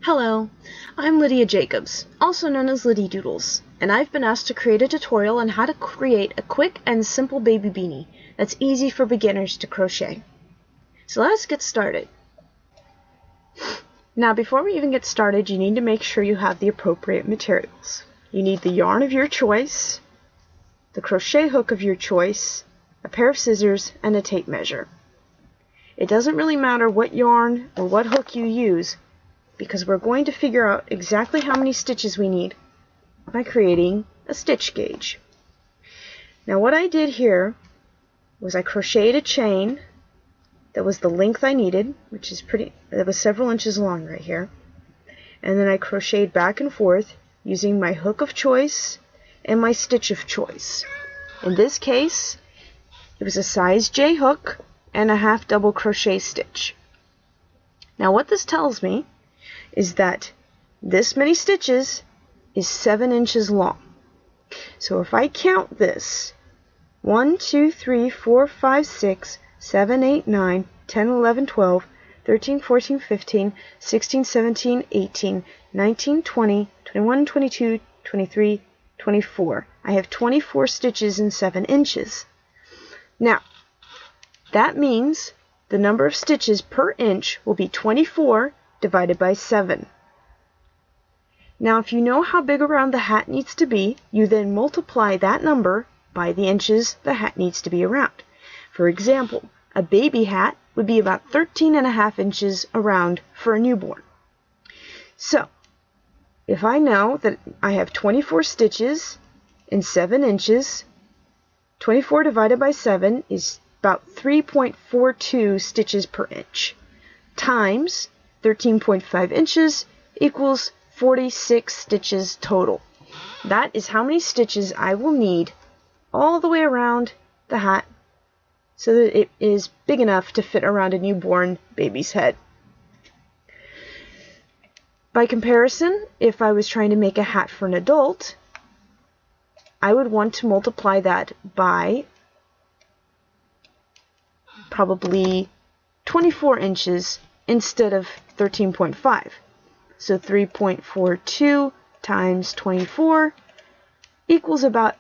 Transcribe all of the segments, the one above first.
Hello, I'm Lydia Jacobs, also known as Liddy Doodles, and I've been asked to create a tutorial on how to create a quick and simple baby beanie that's easy for beginners to crochet. So let's get started. Now before we even get started, you need to make sure you have the appropriate materials. You need the yarn of your choice, the crochet hook of your choice, a pair of scissors, and a tape measure. It doesn't really matter what yarn or what hook you use, because we're going to figure out exactly how many stitches we need by creating a stitch gauge. Now what I did here was I crocheted a chain that was the length I needed, which is that was several inches long right here, and then I crocheted back and forth using my hook of choice and my stitch of choice. In this case, it was a size J hook and a half double crochet stitch. Now what this tells me is that this many stitches is 7 inches long. So if I count this, 1, 2, 3, 4, 5, 6, 7, 8, 9, 10, 11, 12, 13, 14, 15, 16, 17, 18, 19, 20, 21, 22, 23, 24. I have 24 stitches in 7 inches. Now, that means the number of stitches per inch will be 24 divided by 7. Now if you know how big around the hat needs to be, you then multiply that number by the inches the hat needs to be around. For example, a baby hat would be about 13.5 inches around for a newborn. So, if I know that I have 24 stitches in 7 inches, 24 divided by 7 is about 3.42 stitches per inch, times 13.5 inches equals 46 stitches total. That is how many stitches I will need all the way around the hat so that it is big enough to fit around a newborn baby's head. By comparison, if I was trying to make a hat for an adult, I would want to multiply that by probably 24 inches instead of 13.5. So 3.42 times 24 equals about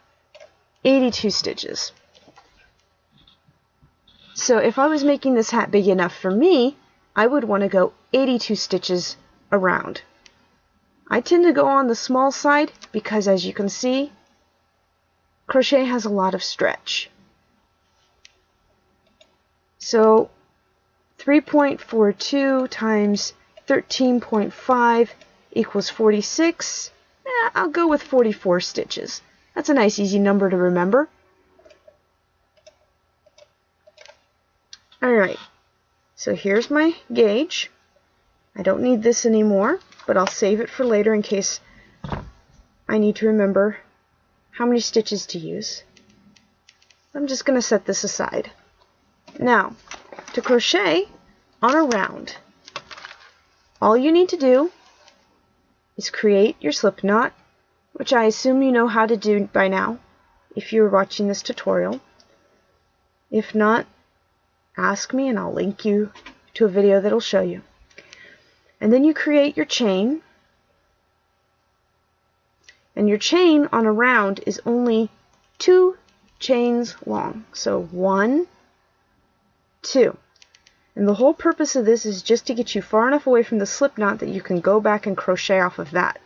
82 stitches. So if I was making this hat big enough for me, I would want to go 82 stitches around. I tend to go on the small side because, as you can see, crochet has a lot of stretch. So 3.42 times 13.5 equals 46. I'll go with 44 stitches. That's a nice easy number to remember. Alright, so here's my gauge. I don't need this anymore, but I'll save it for later in case I need to remember how many stitches to use. I'm just going to set this aside. Now, to crochet on a round, all you need to do is create your slip knot, which I assume you know how to do by now if you're watching this tutorial. If not, ask me and I'll link you to a video that'll show you. And then you create your chain, and your chain on a round is only 2 chains long. So 1, 2. And the whole purpose of this is just to get you far enough away from the slip knot that you can go back and crochet off of that.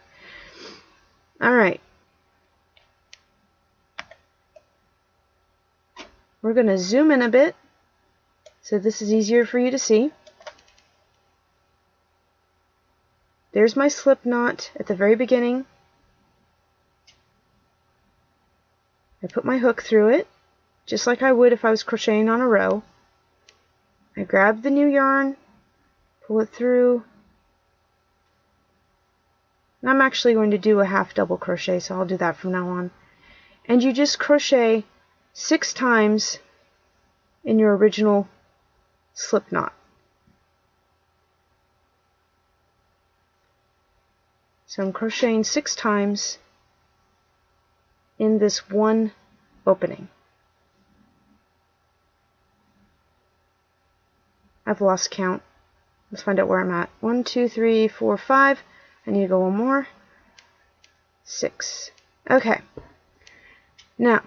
Alright. We're going to zoom in a bit so this is easier for you to see. There's my slip knot at the very beginning. I put my hook through it, just like I would if I was crocheting on a row. I grab the new yarn, pull it through. And I'm actually going to do a half double crochet, so I'll do that from now on. And you just crochet 6 times in your original slip knot. So I'm crocheting 6 times in this one opening. I've lost count. Let's find out where I'm at. 1, 2, 3, 4, 5. I need to go one more. 6. Okay. Now,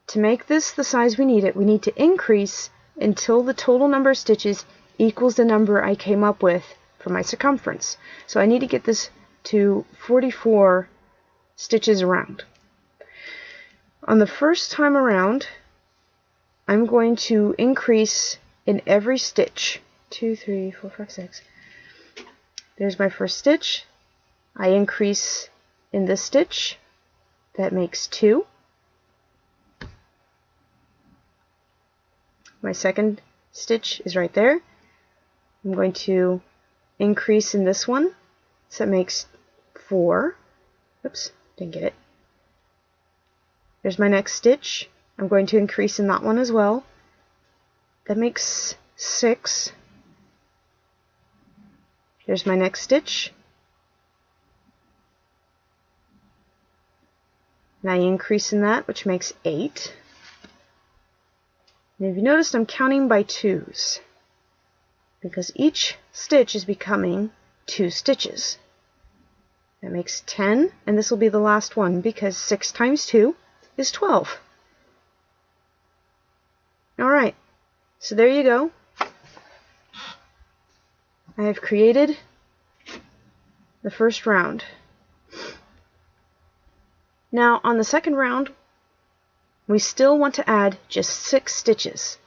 to make this the size we need it, we need to increase until the total number of stitches equals the number I came up with for my circumference. So I need to get this to 44 stitches around. On the first time around, I'm going to increase in every stitch. 2, 3, 4, 5, 6. There's my first stitch. I increase in this stitch. That makes 2. My second stitch is right there. I'm going to increase in this one. So that makes 4. Oops, didn't get it. There's my next stitch. I'm going to increase in that one as well. That makes 6. There's my next stitch. And I increase in that, which makes 8. And if you noticed, I'm counting by 2s, because each stitch is becoming 2 stitches. That makes 10, and this will be the last one, because 6 times 2 is 12. Alright, so there you go. I have created the first round. Now on the second round, we still want to add just 6 stitches.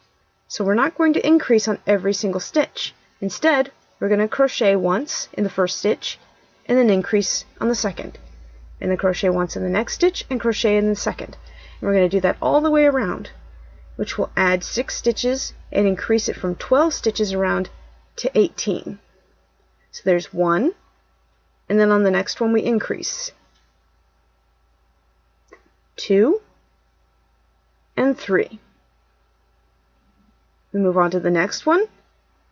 So we're not going to increase on every single stitch. Instead, we're going to crochet once in the first stitch, and then increase on the second. And then crochet once in the next stitch, and crochet in the second. And we're going to do that all the way around, which will add 6 stitches and increase it from 12 stitches around to 18. So there's 1, and then on the next one we increase. 2, and 3. We move on to the next one.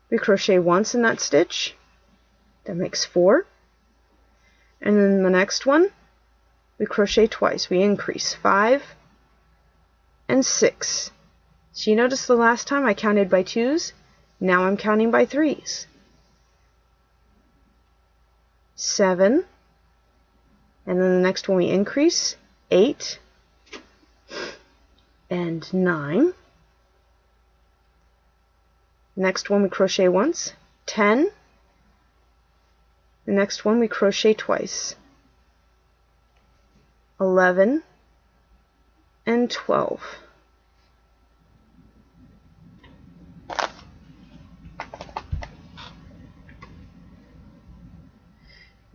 We crochet once in that stitch. That makes 4. And then the next one, we crochet twice. We increase 5 and 6. So you notice the last time I counted by 2s. Now I'm counting by 3s. 7. And then the next one we increase. 8. And 9. Next one we crochet once. 10. The next one we crochet twice. 11 and 12.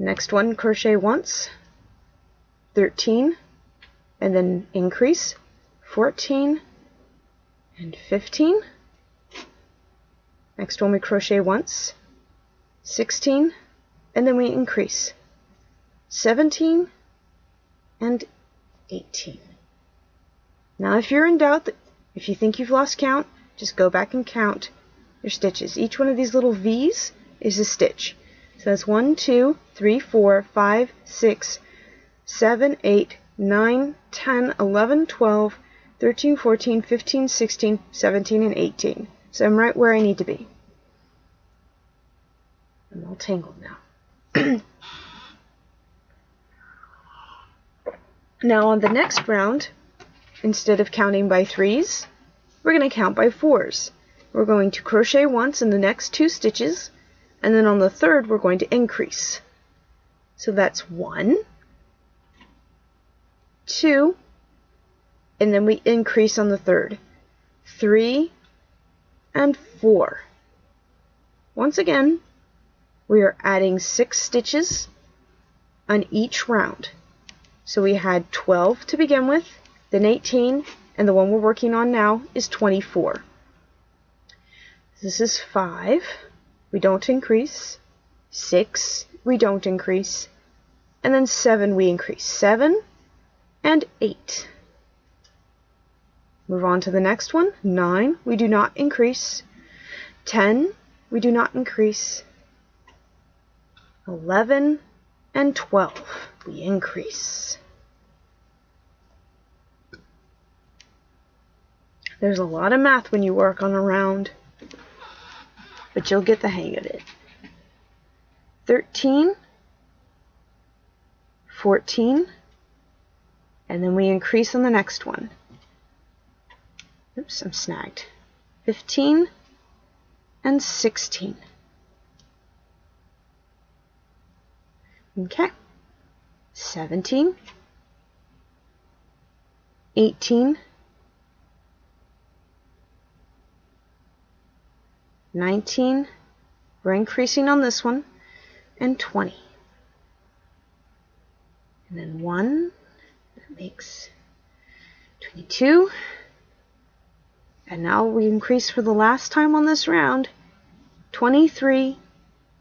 Next one, crochet once. 13, and then increase. 14 and 15. Next one we crochet once. 16, and then we increase. 17 and 18. Now if you're in doubt, if you think you've lost count, just go back and count your stitches. Each one of these little V's is a stitch. So that's 1, 2, 3, 4, 5, 6, 7, 8, 9, 10, 11, 12, 13, 14, 15, 16, 17, and 18. So I'm right where I need to be. I'm all tangled now. Now on the next round, instead of counting by 3s, we're going to count by 4s. We're going to crochet once in the next 2 stitches, and then on the third we're going to increase. So that's 1, 2, and then we increase on the third. 3 and 4. Once again, we are adding 6 stitches on each round. So we had 12 to begin with, then 18, and the one we're working on now is 24. This is 5. We don't increase. 6, we don't increase. And then 7, we increase. 7 and 8. Move on to the next one. 9, we do not increase. 10, we do not increase. 11 and 12, we increase. There's a lot of math when you work on a round. but you'll get the hang of it. 13, 14, and then we increase on the next one. Oops, I'm snagged. 15 and 16. Okay. 17, 18, 19, we're increasing on this one, and 20. And then 1, that makes 22. And now we increase for the last time on this round, 23,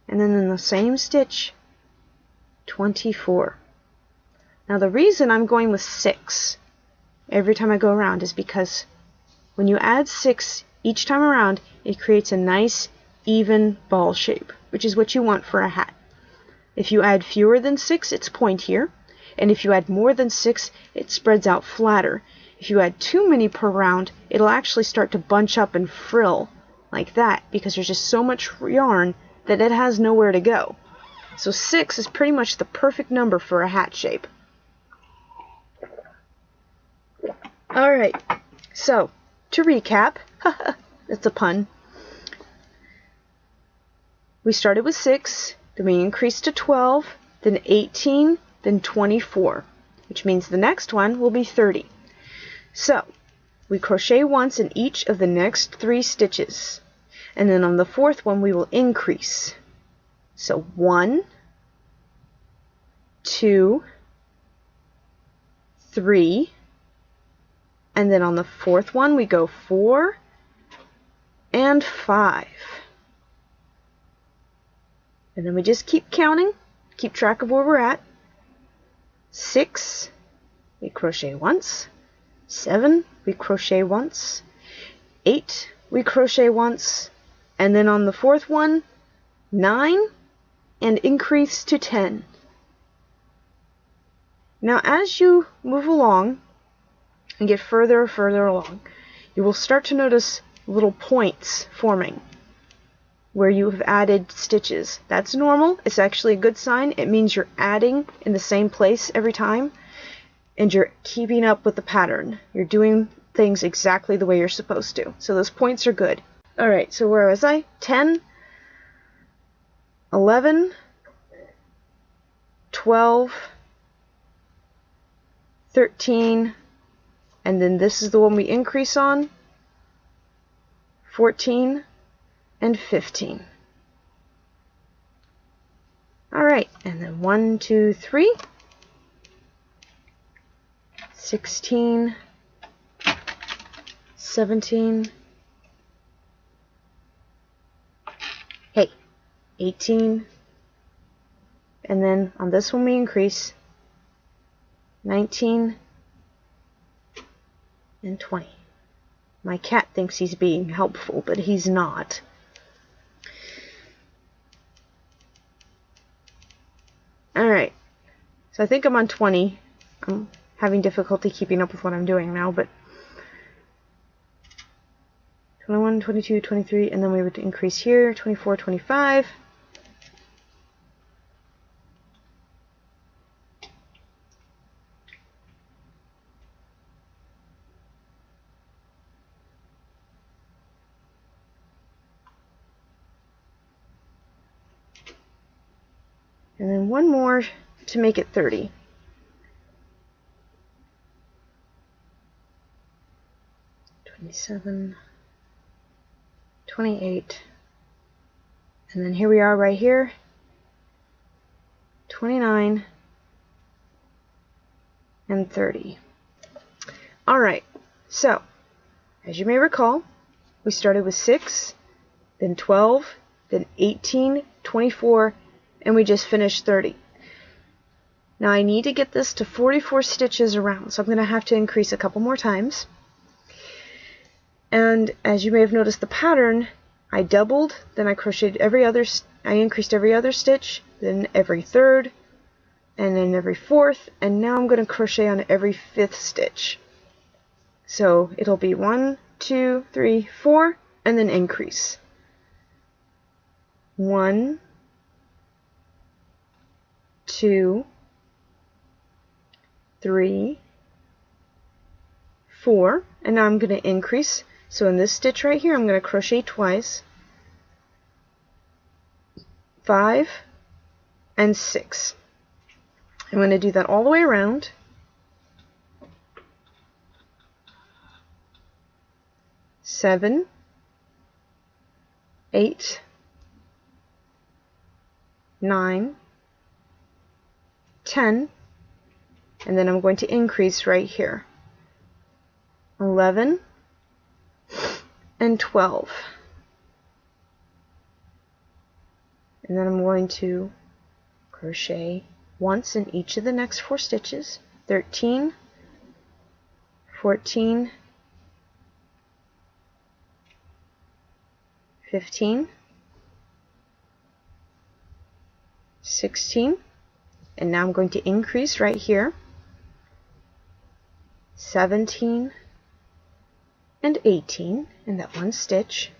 and then in the same stitch, 24. Now the reason I'm going with 6 every time I go around is because when you add 6 each time around, it creates a nice even ball shape, which is what you want for a hat. If you add fewer than 6, it's pointier, and if you add more than 6, it spreads out flatter. If you add too many per round, it'll actually start to bunch up and frill like that because there's just so much yarn that it has nowhere to go. So 6 is pretty much the perfect number for a hat shape. Alright, so to recap, that's a pun. We started with 6, then we increased to 12, then 18, then 24, which means the next one will be 30. So, we crochet once in each of the next 3 stitches, and then on the 4th one we will increase. So 1, 2, 3, and then on the 4th one we go 4 and 5. And then we just keep counting, keep track of where we're at. 6, we crochet once. 7, we crochet once. 8, we crochet once. And then on the 4th one, 9, and increase to 10. Now as you move along and get further and further along, you will start to notice little points forming where you have added stitches. That's normal. It's actually a good sign. It means you're adding in the same place every time, and you're keeping up with the pattern. You're doing things exactly the way you're supposed to. So those points are good. Alright, so where was I? 10, 11, 12, 13, and then this is the one we increase on, 14 and 15. Alright, and then 1, 2, 3, 16, 17, 18, and then on this one we increase 19 and 20. My cat thinks he's being helpful, but he's not. Alright, so I think I'm on 20. I'm having difficulty keeping up with what I'm doing now, but 21, 22, 23, and then we would increase here, 24, 25. And then one more to make it 30. $27, $28, and then here we are right here, $29 and $30. Alright, so as you may recall, we started with 6, then 12, then 18, 24, and we just finished 30. Now I need to get this to 44 stitches around, so I'm going to have to increase a couple more times. And as you may have noticed the pattern, I doubled, then I crocheted I increased every other stitch, then every third, and then every fourth, and now I'm going to crochet on every 5th stitch. So it'll be 1, 2, 3, 4, and then increase. 1, 2, 3, 4, and now I'm going to increase. So in this stitch right here, I'm going to crochet twice, 5 and 6. I'm going to do that all the way around. 7, 8, 9, 10, and then I'm going to increase right here. 11 and 12. And then I'm going to crochet once in each of the next 4 stitches. 13, 14, 15, 16, and now I'm going to increase right here. 17 and 18 in that one stitch.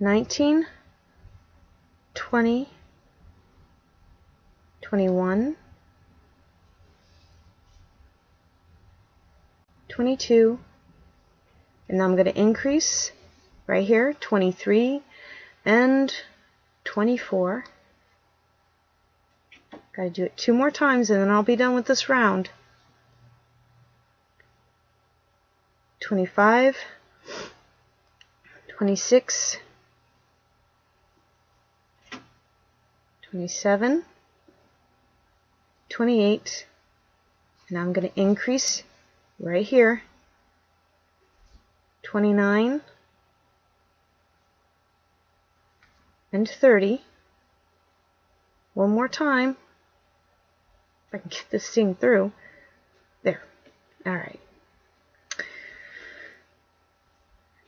19, 20, 21, 22, and now I'm going to increase right here, 23 and 24. Got to do it 2 more times and then I'll be done with this round. 25, 26, 27, 28, and I'm going to increase right here, 29 and 30. One more time, if I can get this thing through. There. Alright.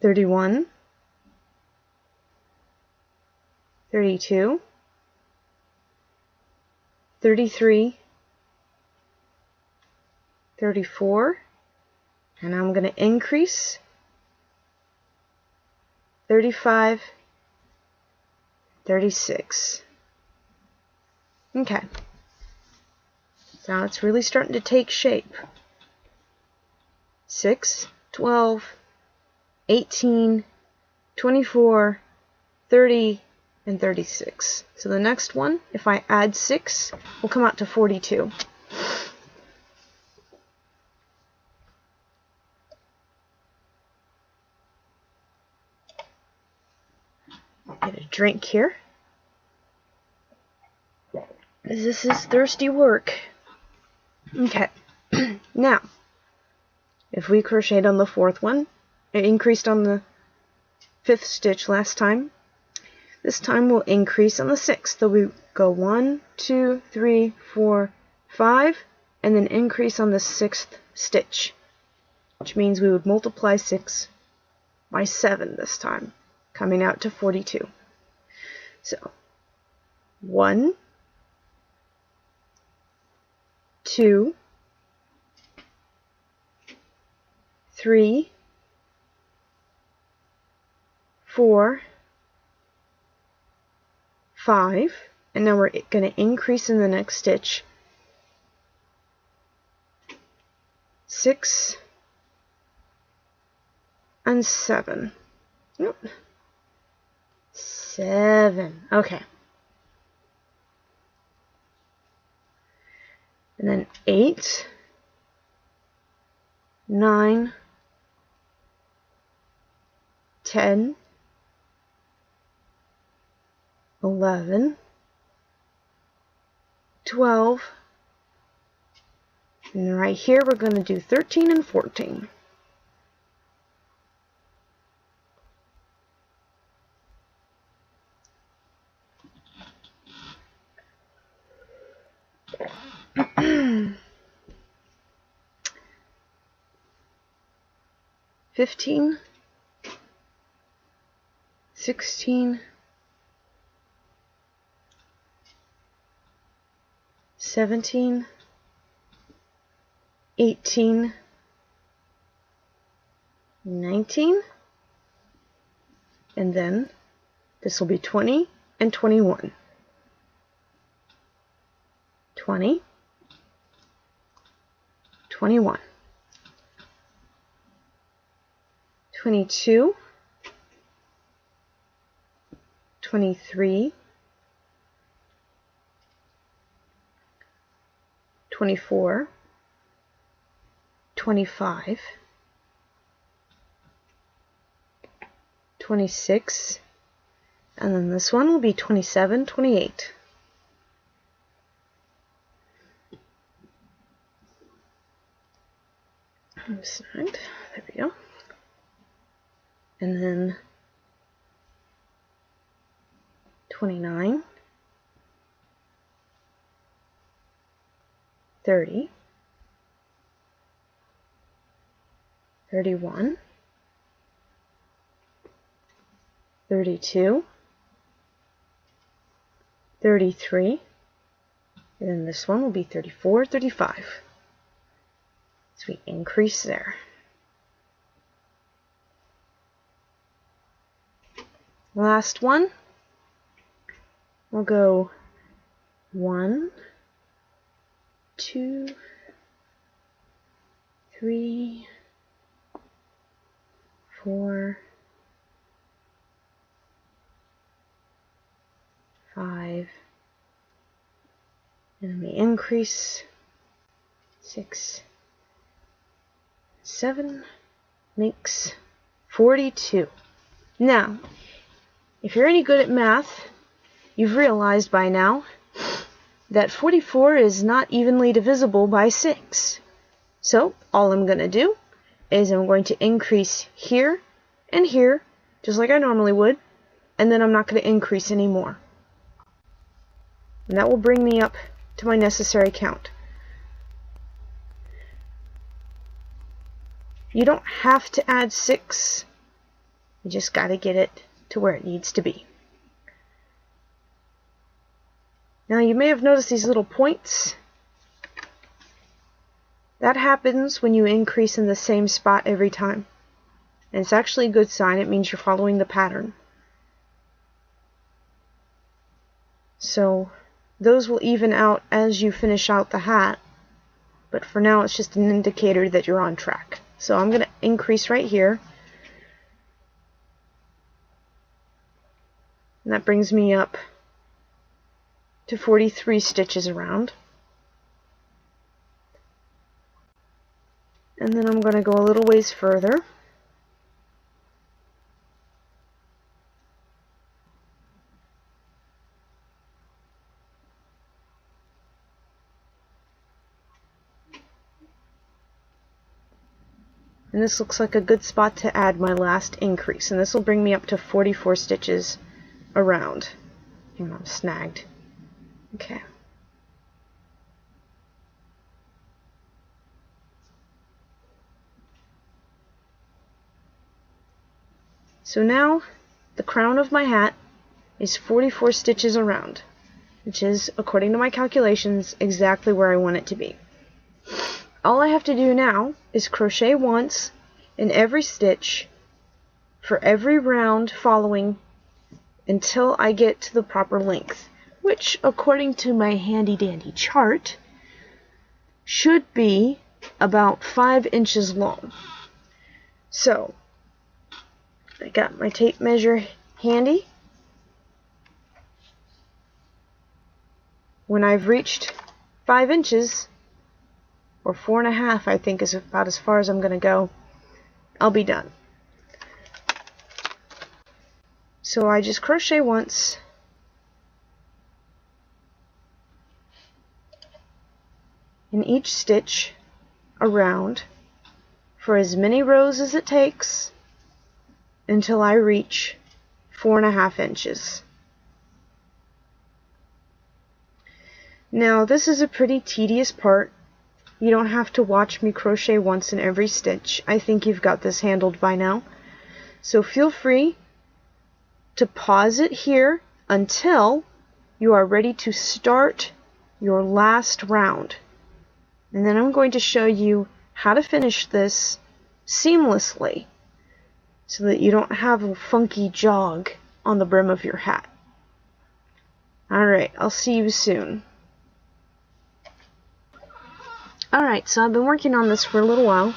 31, 32, 33, 34, and I'm going to increase, 35, 36. Okay, so now it's really starting to take shape. 6, 12, 18, 24, 30, and 36. So the next one, if I add 6, will come out to 42. Get a drink here. This is thirsty work. Okay, now, if we crocheted on the 4th one, it increased on the 5th stitch last time. This time we'll increase on the 6th. So we go 1, 2, 3, 4, 5, and then increase on the 6th stitch, which means we would multiply 6 by 7 this time, coming out to 42. So 1, 2, 3, 4, 5, and now we're going to increase in the next stitch, 6 and 7. Nope. 7. Okay. And then 8, 9, 10, 11, 12, and right here we're going to do 13 and 14. Fifteen, 16, 17, 18, 19, and then this will be 20 and 21. 20, 21, 22, 23, 24, 25, 26, and then this one will be 27, 28. Snagged. There we go. And then 29, 30, 31, 32, 33, and then this one will be 34, 35. So we increase there. Last one, we'll go 1, 2, 3, 4, 5, and then we increase 6, 7, makes 42. Now, if you're any good at math, you've realized by now that 44 is not evenly divisible by 6. So, all I'm going to do is I'm going to increase here and here, just like I normally would, and then I'm not going to increase anymore. And that will bring me up to my necessary count. You don't have to add 6, you just got to get it to where it needs to be. Now you may have noticed these little points. That happens when you increase in the same spot every time. And it's actually a good sign. It means you're following the pattern. So those will even out as you finish out the hat. But for now it's just an indicator that you're on track. So I'm going to increase right here. And that brings me up to 43 stitches around. And then I'm going to go a little ways further. And this looks like a good spot to add my last increase. And this will bring me up to 44 stitches around. And I'm snagged. Okay. So now the crown of my hat is 44 stitches around, which is, according to my calculations, exactly where I want it to be. All I have to do now is crochet once in every stitch for every round following until I get to the proper length, which, according to my handy dandy chart, should be about 5 inches long. So I got my tape measure handy. When I've reached 5 inches, or 4.5, I think is about as far as I'm going to go, I'll be done. So I just crochet once, in each stitch around for as many rows as it takes until I reach 4.5 inches. Now this is a pretty tedious part. You don't have to watch me crochet once in every stitch. I think you've got this handled by now. So feel free to pause it here until you are ready to start your last round. And then I'm going to show you how to finish this seamlessly so that you don't have a funky jog on the brim of your hat. Alright, I'll see you soon. Alright, so I've been working on this for a little while.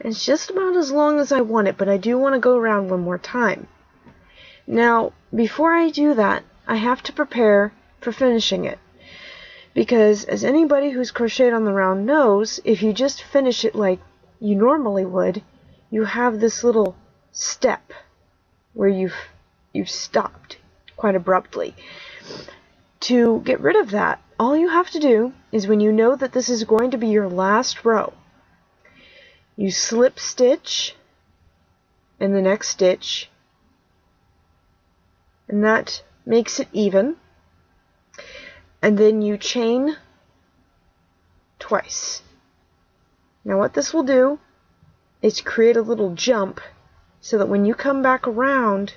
It's just about as long as I want it, but I do want to go around one more time. Now, before I do that, I have to prepare for finishing it. Because as anybody who's crocheted on the round knows, if you just finish it like you normally would, you have this little step where you've stopped quite abruptly. To get rid of that, all you have to do is when you know that this is going to be your last row, you slip stitch in the next stitch, and that makes it even. And then you chain twice. Now what this will do is create a little jump so that when you come back around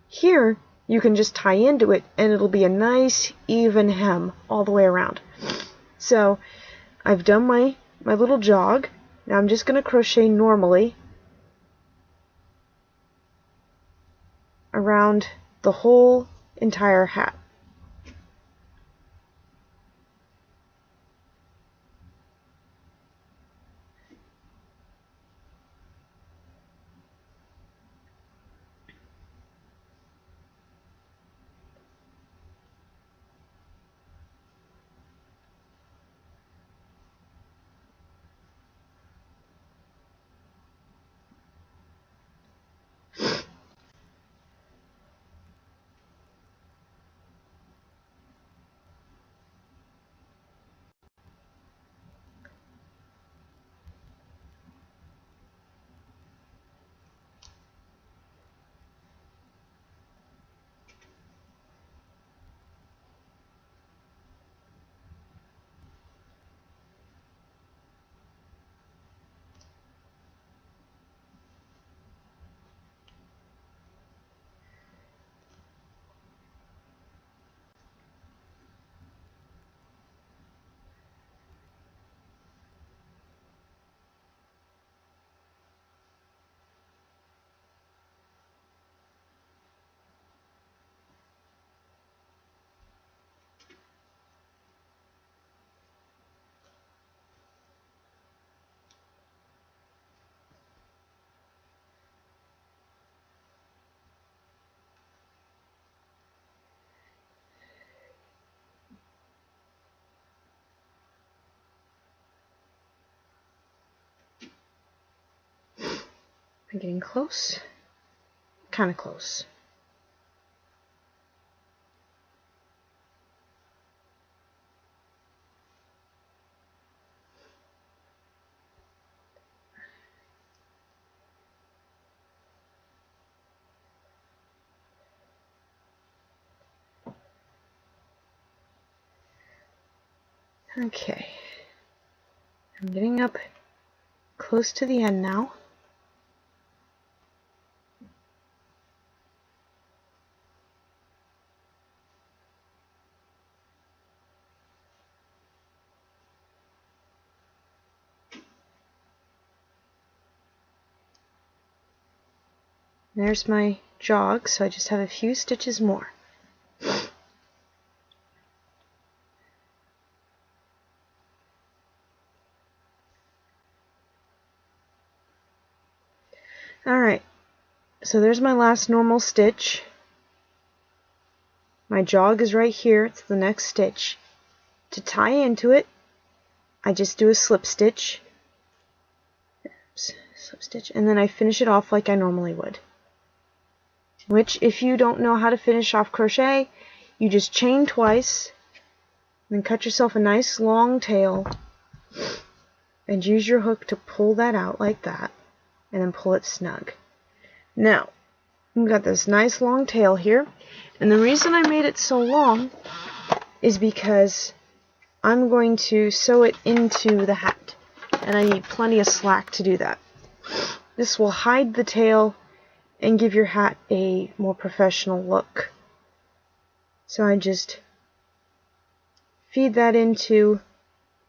here, you can just tie into it and it'll be a nice even hem all the way around. So I've done my little jog. Now I'm just going to crochet normally around the whole entire hat. I'm getting close. Kind of close. Okay. I'm getting up close to the end now. There's my jog, so I just have a few stitches more. Alright, so there's my last normal stitch. My jog is right here, it's the next stitch. To tie into it, I just do a slip stitch. Oops, slip stitch, and then I finish it off like I normally would. Which, if you don't know how to finish off crochet, you just chain twice, and then cut yourself a nice long tail, and use your hook to pull that out like that, and then pull it snug. Now, we've got this nice long tail here, and the reason I made it so long is because I'm going to sew it into the hat, and I need plenty of slack to do that. This will hide the tail and give your hat a more professional look. So I just feed that into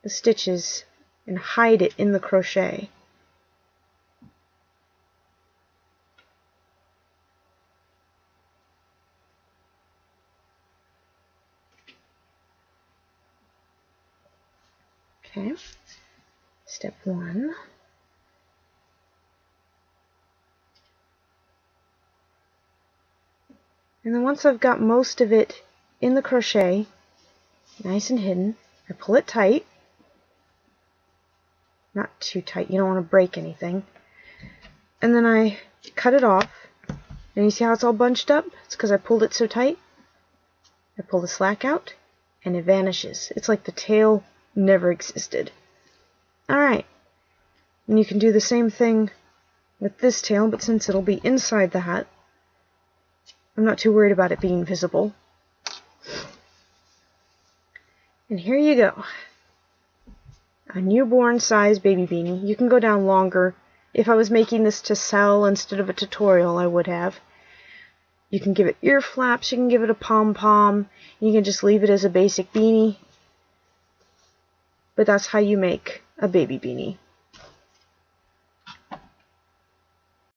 the stitches and hide it in the crochet. Okay, step 1. And then once I've got most of it in the crochet, nice and hidden, I pull it tight. Not too tight, you don't want to break anything. And then I cut it off. And you see how it's all bunched up? It's because I pulled it so tight. I pull the slack out, and it vanishes. It's like the tail never existed. Alright, and you can do the same thing with this tail, but since it'll be inside the hat, I'm not too worried about it being visible. And here you go. A newborn size baby beanie. You can go down longer. If I was making this to sell instead of a tutorial, I would have. You can give it ear flaps, you can give it a pom-pom, you can just leave it as a basic beanie. But that's how you make a baby beanie.